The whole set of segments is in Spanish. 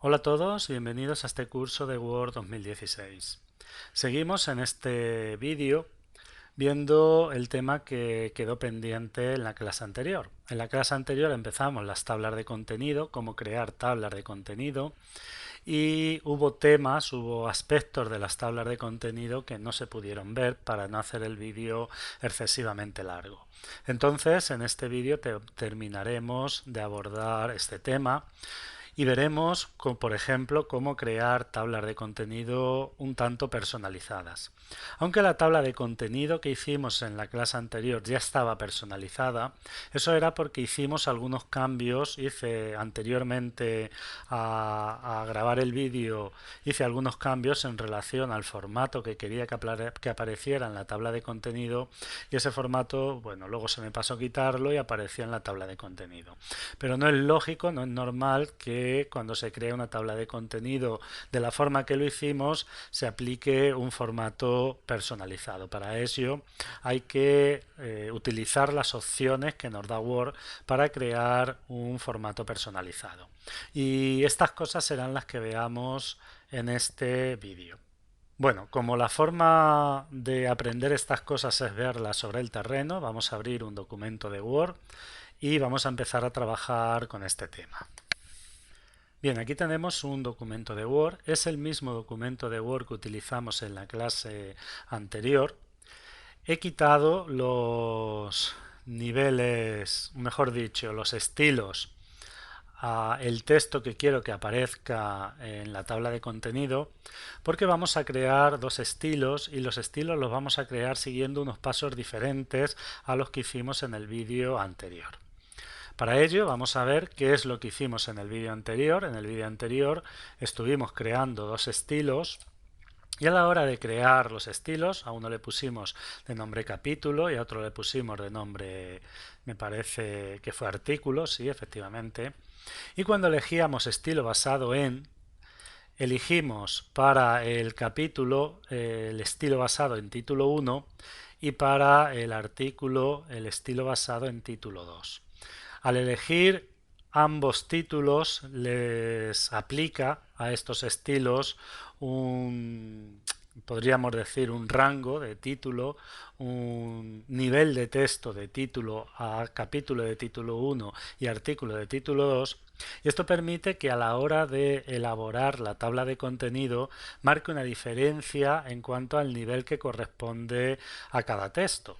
Hola a todos, bienvenidos a este curso de Word 2016. Seguimos en este vídeo viendo el tema que quedó pendiente en la clase anterior. En la clase anterior empezamos las tablas de contenido, cómo crear tablas de contenido, y hubo aspectos de las tablas de contenido que no se pudieron ver para no hacer el vídeo excesivamente largo. Entonces, en este vídeo terminaremos de abordar este tema y veremos, por ejemplo, cómo crear tablas de contenido un tanto personalizadas. Aunque la tabla de contenido que hicimos en la clase anterior ya estaba personalizada, eso era porque hicimos algunos cambios, hice anteriormente a grabar el vídeo, hice algunos cambios en relación al formato que quería que apareciera en la tabla de contenido, y ese formato, bueno, luego se me pasó a quitarlo y aparecía en la tabla de contenido. Pero no es lógico, no es normal que cuando se crea una tabla de contenido de la forma que lo hicimos se aplique un formato personalizado. Para ello hay que utilizar las opciones que nos da Word para crear un formato personalizado. Y estas cosas serán las que veamos en este vídeo. Bueno, como la forma de aprender estas cosas es verlas sobre el terreno, vamos a abrir un documento de Word y vamos a empezar a trabajar con este tema. Bien, aquí tenemos un documento de Word. Es el mismo documento de Word que utilizamos en la clase anterior. He quitado los niveles, mejor dicho, los estilos a el texto que quiero que aparezca en la tabla de contenido, porque vamos a crear dos estilos y los estilos los vamos a crear siguiendo unos pasos diferentes a los que hicimos en el vídeo anterior. Para ello vamos a ver qué es lo que hicimos en el vídeo anterior. En el vídeo anterior estuvimos creando dos estilos y a la hora de crear los estilos, a uno le pusimos de nombre capítulo y a otro le pusimos de nombre, me parece que fue artículo, sí, efectivamente. Y cuando elegíamos estilo basado en, elegimos para el capítulo el estilo basado en título 1 y para el artículo el estilo basado en título 2. Al elegir ambos títulos les aplica a estos estilos podríamos decir, un rango de título, un nivel de texto de título a capítulo de título 1 y artículo de título 2. Y esto permite que a la hora de elaborar la tabla de contenido marque una diferencia en cuanto al nivel que corresponde a cada texto.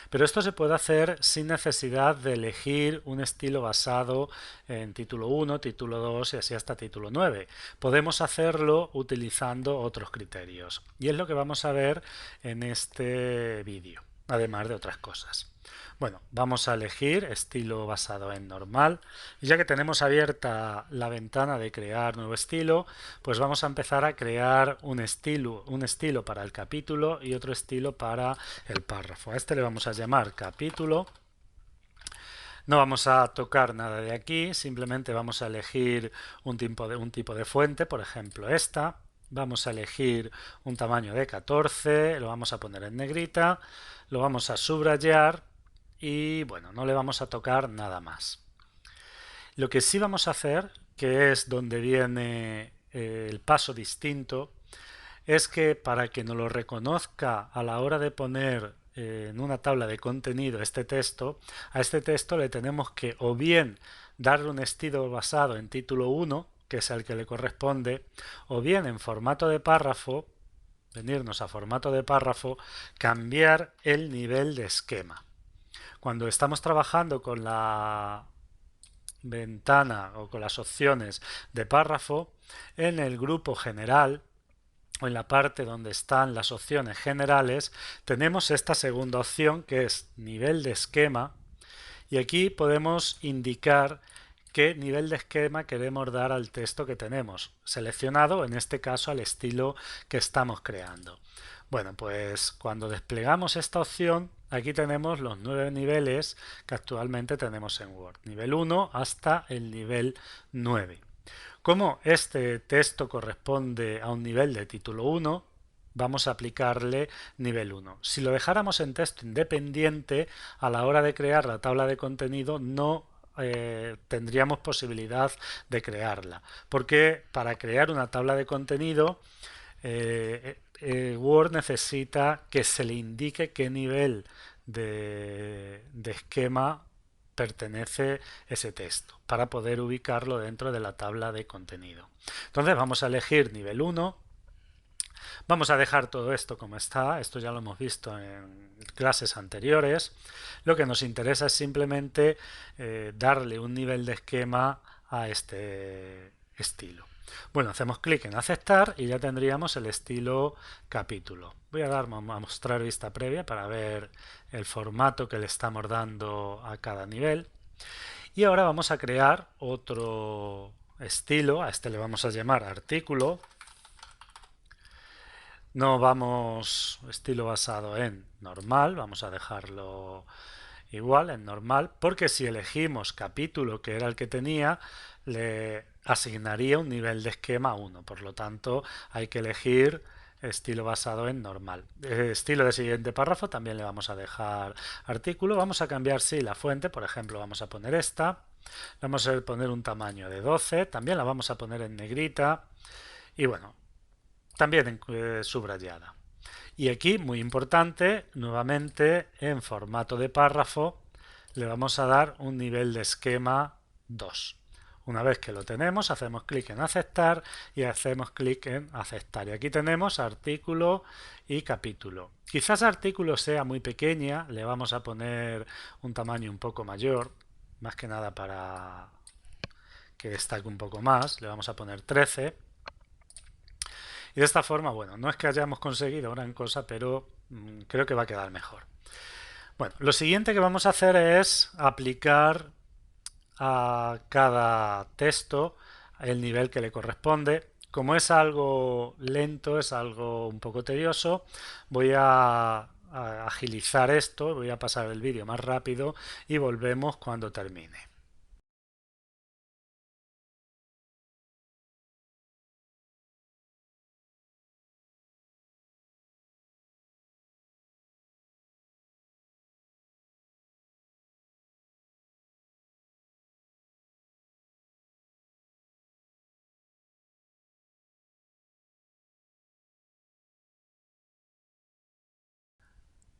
Pero esto se puede hacer sin necesidad de elegir un estilo basado en título 1, título 2 y así hasta título 9. Podemos hacerlo utilizando otros criterios. Y es lo que vamos a ver en este vídeo, además de otras cosas. Bueno, vamos a elegir estilo basado en normal. Y ya que tenemos abierta la ventana de crear nuevo estilo, pues vamos a empezar a crear un estilo para el capítulo y otro estilo para el párrafo. A este le vamos a llamar capítulo. No vamos a tocar nada de aquí, simplemente vamos a elegir un tipo de fuente, por ejemplo esta. Vamos a elegir un tamaño de 14, lo vamos a poner en negrita, lo vamos a subrayar y bueno, no le vamos a tocar nada más. Lo que sí vamos a hacer, que es donde viene el paso distinto, es que para que nos lo reconozca a la hora de poner en una tabla de contenido este texto, a este texto le tenemos que o bien darle un estilo basado en título 1, que es el que le corresponde, o bien en formato de párrafo, venirnos a formato de párrafo, cambiar el nivel de esquema. Cuando estamos trabajando con la ventana o con las opciones de párrafo, en el grupo general o en la parte donde están las opciones generales tenemos esta segunda opción que es nivel de esquema y aquí podemos indicar qué nivel de esquema queremos dar al texto que tenemos seleccionado, en este caso al estilo que estamos creando. Bueno, pues cuando desplegamos esta opción, aquí tenemos los 9 niveles que actualmente tenemos en Word. Nivel 1 hasta el nivel 9. Como este texto corresponde a un nivel de título 1, vamos a aplicarle nivel 1. Si lo dejáramos en texto independiente, a la hora de crear la tabla de contenido no tendríamos posibilidad de crearla. Porque para crear una tabla de contenido, Word necesita que se le indique qué nivel de esquema pertenece ese texto para poder ubicarlo dentro de la tabla de contenido. Entonces vamos a elegir nivel 1. Vamos a dejar todo esto como está, esto ya lo hemos visto en clases anteriores. Lo que nos interesa es simplemente darle un nivel de esquema a este estilo. Bueno, hacemos clic en aceptar y ya tendríamos el estilo capítulo. Voy a dar a mostrar vista previa para ver el formato que le estamos dando a cada nivel. Y ahora vamos a crear otro estilo, a este le vamos a llamar artículo. No vamos estilo basado en normal, vamos a dejarlo igual en normal, porque si elegimos capítulo, que era el que tenía, le asignaría un nivel de esquema 1. Por lo tanto, hay que elegir estilo basado en normal. Estilo de siguiente párrafo también le vamos a dejar artículo. Vamos a cambiar, sí, la fuente, por ejemplo, vamos a poner esta. Vamos a poner un tamaño de 12, también la vamos a poner en negrita. Y bueno, también subrayada. Y aquí, muy importante, nuevamente en formato de párrafo le vamos a dar un nivel de esquema 2. Una vez que lo tenemos, hacemos clic en aceptar y hacemos clic en aceptar. Y aquí tenemos artículo y capítulo. Quizás artículo sea muy pequeña, le vamos a poner un tamaño un poco mayor, más que nada para que destaque un poco más, le vamos a poner 13. Y de esta forma, bueno, no es que hayamos conseguido gran cosa, pero creo que va a quedar mejor. Bueno, lo siguiente que vamos a hacer es aplicar a cada texto el nivel que le corresponde. Como es algo lento, es algo un poco tedioso, voy a agilizar esto, voy a pasar el vídeo más rápido y volvemos cuando termine.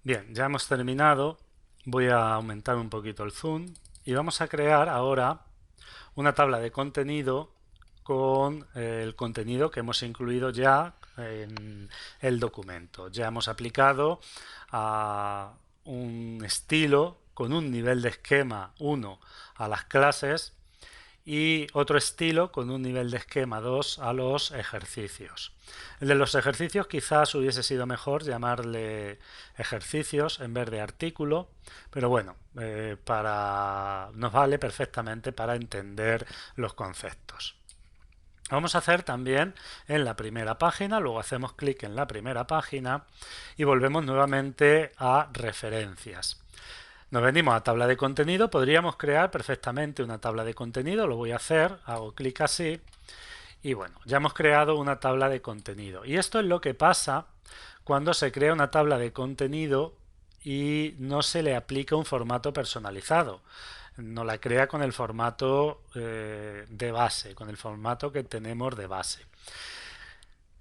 Bien, ya hemos terminado. Voy a aumentar un poquito el zoom y vamos a crear ahora una tabla de contenido con el contenido que hemos incluido ya en el documento. Ya hemos aplicado a un estilo con un nivel de esquema 1 a las clases y otro estilo con un nivel de esquema 2 a los ejercicios. El de los ejercicios quizás hubiese sido mejor llamarle ejercicios en vez de artículo, pero bueno, nos vale perfectamente para entender los conceptos. Vamos a hacer también en la primera página, luego hacemos clic en la primera página y volvemos nuevamente a referencias. Nos venimos a tabla de contenido, podríamos crear perfectamente una tabla de contenido, lo voy a hacer, hago clic así y bueno, ya hemos creado una tabla de contenido. Y esto es lo que pasa cuando se crea una tabla de contenido y no se le aplica un formato personalizado. No la crea con el formato de base, con el formato que tenemos de base.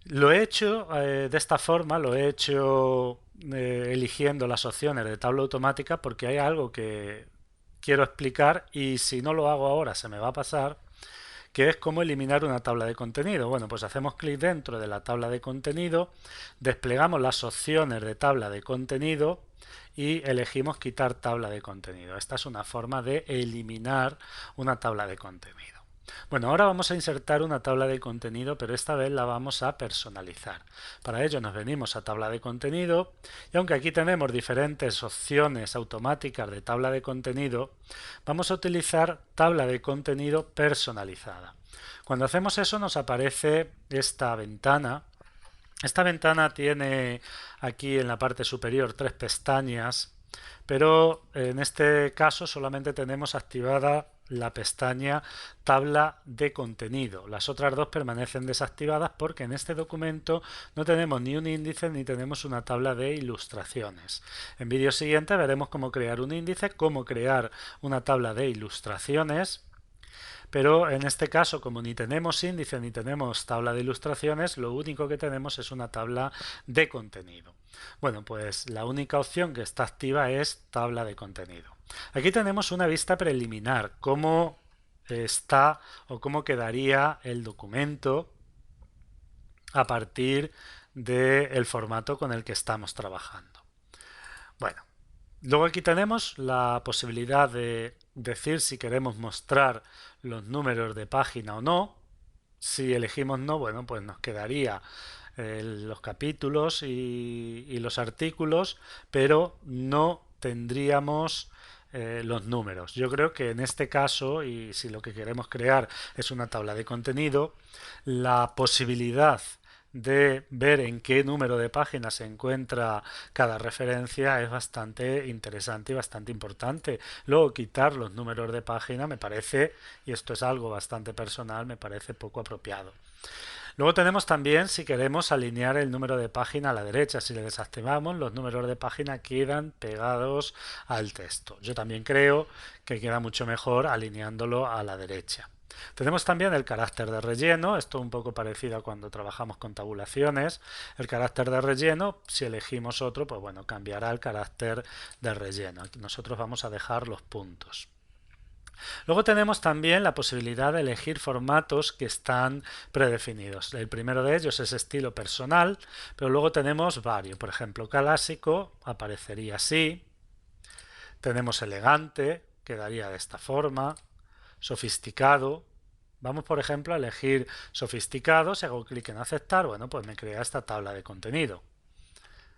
Lo he hecho de esta forma, lo he hecho eligiendo las opciones de tabla automática porque hay algo que quiero explicar y si no lo hago ahora se me va a pasar, que es cómo eliminar una tabla de contenido. Bueno, pues hacemos clic dentro de la tabla de contenido, desplegamos las opciones de tabla de contenido y elegimos quitar tabla de contenido. Esta es una forma de eliminar una tabla de contenido. Bueno, ahora vamos a insertar una tabla de contenido, pero esta vez la vamos a personalizar. Para ello nos venimos a tabla de contenido y aunque aquí tenemos diferentes opciones automáticas de tabla de contenido, vamos a utilizar tabla de contenido personalizada. Cuando hacemos eso nos aparece esta ventana. Esta ventana tiene aquí en la parte superior 3 pestañas, pero en este caso solamente tenemos activada la pestaña tabla de contenido. Las otras dos permanecen desactivadas porque en este documento no tenemos ni un índice ni tenemos una tabla de ilustraciones. En vídeo siguiente veremos cómo crear un índice, cómo crear una tabla de ilustraciones. Pero en este caso, como ni tenemos índice ni tenemos tabla de ilustraciones, lo único que tenemos es una tabla de contenido. Bueno, pues la única opción que está activa es tabla de contenido. Aquí tenemos una vista preliminar, cómo está o cómo quedaría el documento a partir del formato con el que estamos trabajando. Bueno, luego aquí tenemos la posibilidad de decir si queremos mostrar los números de página o no. Si elegimos no, bueno, pues nos quedaría los capítulos y los artículos, pero no tendríamos los números. Yo creo que en este caso, y si lo que queremos crear es una tabla de contenido, la posibilidad de ver en qué número de páginas se encuentra cada referencia es bastante interesante y bastante importante. Luego quitar los números de página me parece, y esto es algo bastante personal, me parece poco apropiado. Luego tenemos también si queremos alinear el número de página a la derecha. Si le desactivamos, los números de página quedan pegados al texto. Yo también creo que queda mucho mejor alineándolo a la derecha. Tenemos también el carácter de relleno, esto un poco parecido a cuando trabajamos con tabulaciones. El carácter de relleno, si elegimos otro, pues bueno, cambiará el carácter de relleno. Aquí nosotros vamos a dejar los puntos. Luego tenemos también la posibilidad de elegir formatos que están predefinidos. El primero de ellos es estilo personal, pero luego tenemos varios. Por ejemplo, clásico aparecería así. Tenemos elegante, quedaría de esta forma. Sofisticado. Vamos, por ejemplo, a elegir sofisticado. Si hago clic en aceptar, bueno, pues me crea esta tabla de contenido.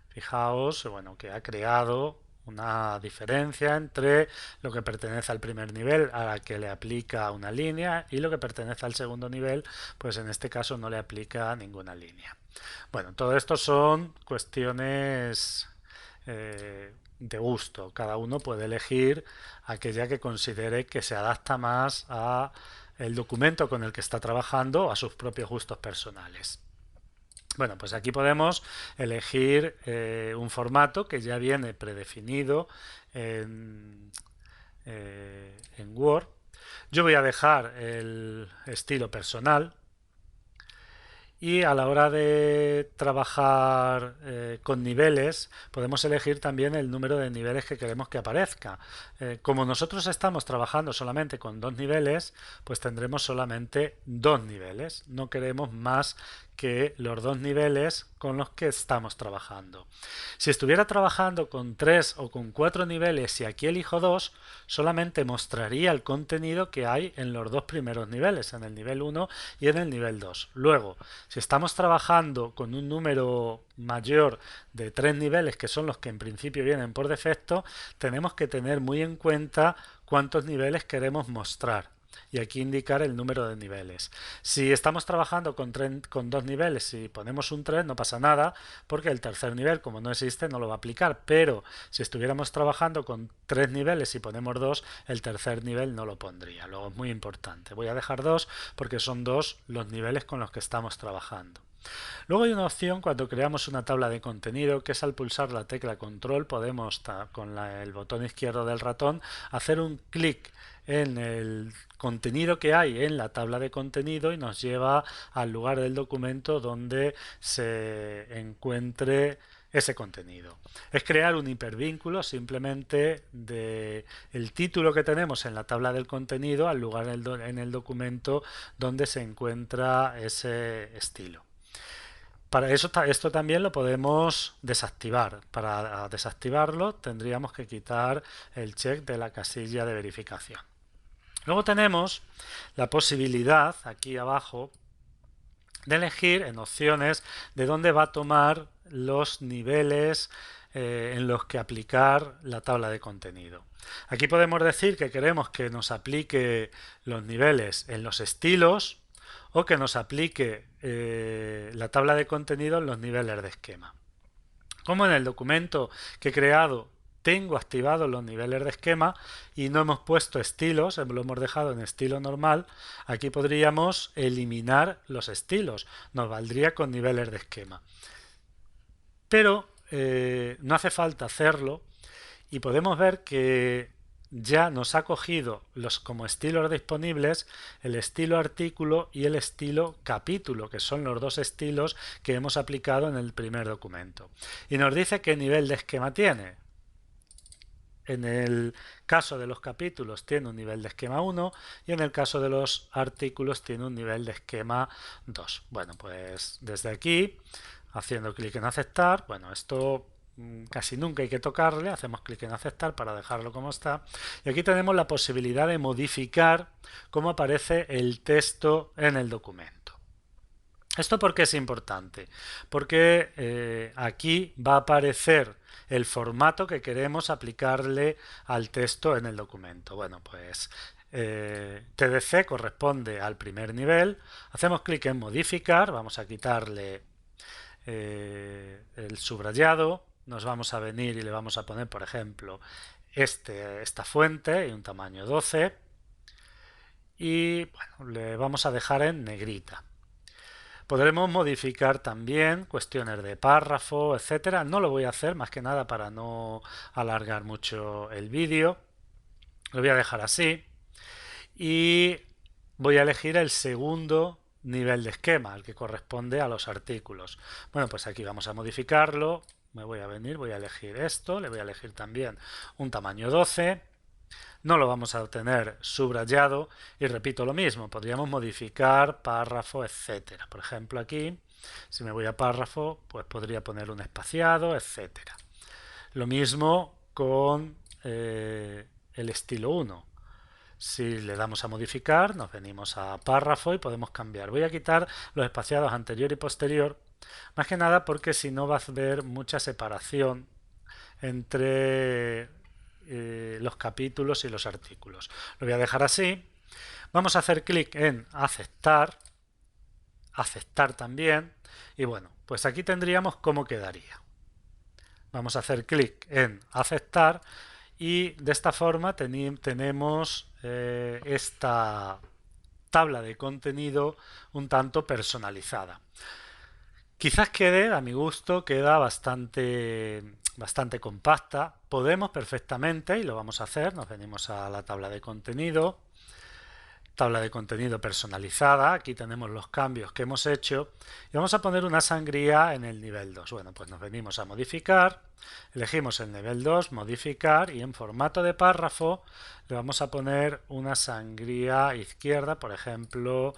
Fijaos, bueno, que ha creado una diferencia entre lo que pertenece al primer nivel, a la que le aplica una línea, y lo que pertenece al segundo nivel, pues en este caso no le aplica ninguna línea. Bueno, todo esto son cuestiones de gusto. Cada uno puede elegir aquella que considere que se adapta más a el documento con el que está trabajando, a sus propios gustos personales. Bueno, pues aquí podemos elegir un formato que ya viene predefinido en Word. Yo voy a dejar el estilo personal y a la hora de trabajar con niveles podemos elegir también el número de niveles que queremos que aparezca. Como nosotros estamos trabajando solamente con 2 niveles, pues tendremos solamente 2 niveles. No queremos más que los 2 niveles con los que estamos trabajando. Si estuviera trabajando con 3 o con 4 niveles y aquí elijo 2, solamente mostraría el contenido que hay en los 2 primeros niveles, en el nivel 1 y en el nivel 2. Luego, si estamos trabajando con un número mayor de 3 niveles, que son los que en principio vienen por defecto, tenemos que tener muy en cuenta cuántos niveles queremos mostrar. Y aquí indicar el número de niveles. Si estamos trabajando con 2 niveles y ponemos un 3, no pasa nada, porque el tercer nivel, como no existe, no lo va a aplicar. Pero si estuviéramos trabajando con 3 niveles y ponemos 2, el tercer nivel no lo pondría. Luego es muy importante. Voy a dejar 2 porque son 2 los niveles con los que estamos trabajando. Luego hay una opción cuando creamos una tabla de contenido, que es al pulsar la tecla control podemos con el botón izquierdo del ratón hacer un clic en el contenido que hay en la tabla de contenido y nos lleva al lugar del documento donde se encuentre ese contenido. Es crear un hipervínculo simplemente del título que tenemos en la tabla del contenido al lugar en el documento donde se encuentra ese estilo. Para eso esto también lo podemos desactivar. Para desactivarlo tendríamos que quitar el check de la casilla de verificación. Luego tenemos la posibilidad aquí abajo de elegir en opciones de dónde va a tomar los niveles en los que aplicar la tabla de contenido. Aquí podemos decir que queremos que nos aplique los niveles en los estilos o que nos aplique la tabla de contenido en los niveles de esquema. Como en el documento que he creado tengo activados los niveles de esquema y no hemos puesto estilos, lo hemos dejado en estilo normal, aquí podríamos eliminar los estilos, nos valdría con niveles de esquema. Pero no hace falta hacerlo y podemos ver que ya nos ha cogido como estilos disponibles el estilo artículo y el estilo capítulo, que son los dos estilos que hemos aplicado en el primer documento. Y nos dice qué nivel de esquema tiene. En el caso de los capítulos tiene un nivel de esquema 1 y en el caso de los artículos tiene un nivel de esquema 2. Bueno, pues desde aquí, haciendo clic en aceptar, bueno, esto casi nunca hay que tocarle, hacemos clic en aceptar para dejarlo como está y aquí tenemos la posibilidad de modificar cómo aparece el texto en el documento. ¿Esto por qué es importante? Porque aquí va a aparecer el formato que queremos aplicarle al texto en el documento. Bueno, pues TDC corresponde al primer nivel, hacemos clic en modificar, vamos a quitarle el subrayado, nos vamos a venir y le vamos a poner, por ejemplo, esta fuente y un tamaño 12 y bueno, le vamos a dejar en negrita. Podremos modificar también cuestiones de párrafo, etcétera. No lo voy a hacer más que nada para no alargar mucho el vídeo. Lo voy a dejar así y voy a elegir el segundo nivel de esquema, el que corresponde a los artículos. Bueno, pues aquí vamos a modificarlo. Me voy a venir, voy a elegir esto, le voy a elegir también un tamaño 12. No lo vamos a obtener subrayado y repito lo mismo, podríamos modificar párrafo, etcétera. Por ejemplo aquí, si me voy a párrafo, pues podría poner un espaciado, etcétera. Lo mismo con el estilo 1. Si le damos a modificar, nos venimos a párrafo y podemos cambiar. Voy a quitar los espaciados anterior y posterior, más que nada porque si no va a haber mucha separación entre los capítulos y los artículos. Lo voy a dejar así. Vamos a hacer clic en aceptar, aceptar también y bueno, pues aquí tendríamos cómo quedaría. Vamos a hacer clic en aceptar y de esta forma tenemos esta tabla de contenido un tanto personalizada. Quizás quede, a mi gusto, queda bastante compacta. Podemos perfectamente, y lo vamos a hacer, nos venimos a la tabla de contenido personalizada, aquí tenemos los cambios que hemos hecho y vamos a poner una sangría en el nivel 2. Bueno, pues nos venimos a modificar, elegimos el nivel 2, modificar y en formato de párrafo le vamos a poner una sangría izquierda, por ejemplo,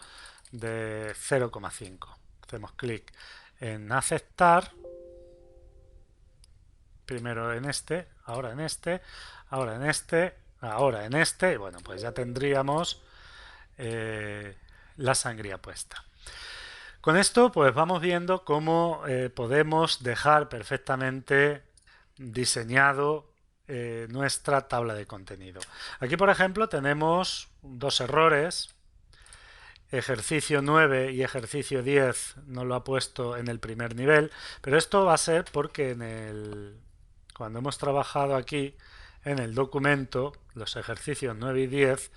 de 0,5. Hacemos clic en aceptar, primero en este, ahora en este, ahora en este, ahora en este, y bueno, pues ya tendríamos la sangría puesta. Con esto pues vamos viendo cómo podemos dejar perfectamente diseñado nuestra tabla de contenido. Aquí por ejemplo tenemos dos errores. Ejercicio 9 y ejercicio 10 no lo ha puesto en el primer nivel, pero esto va a ser porque cuando hemos trabajado aquí en el documento, los ejercicios 9 y 10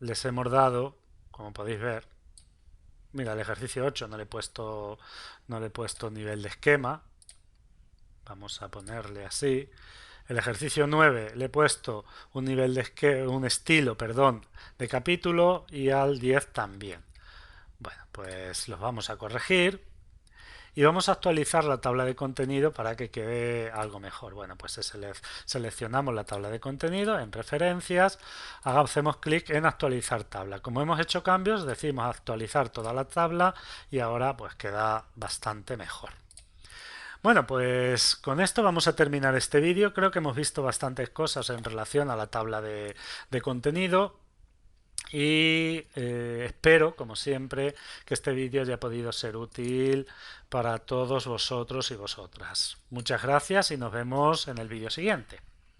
les hemos dado, como podéis ver, mira, el ejercicio 8 no le he puesto nivel de esquema, vamos a ponerle así. El ejercicio 9 le he puesto un estilo de capítulo y al 10 también. Bueno, pues los vamos a corregir y vamos a actualizar la tabla de contenido para que quede algo mejor. Bueno, pues seleccionamos la tabla de contenido en preferencias, hacemos clic en actualizar tabla. Como hemos hecho cambios, decimos actualizar toda la tabla y ahora pues queda bastante mejor. Bueno, pues con esto vamos a terminar este vídeo. Creo que hemos visto bastantes cosas en relación a la tabla de contenido. Y espero, como siempre, que este vídeo haya podido ser útil para todos vosotros y vosotras. Muchas gracias y nos vemos en el vídeo siguiente.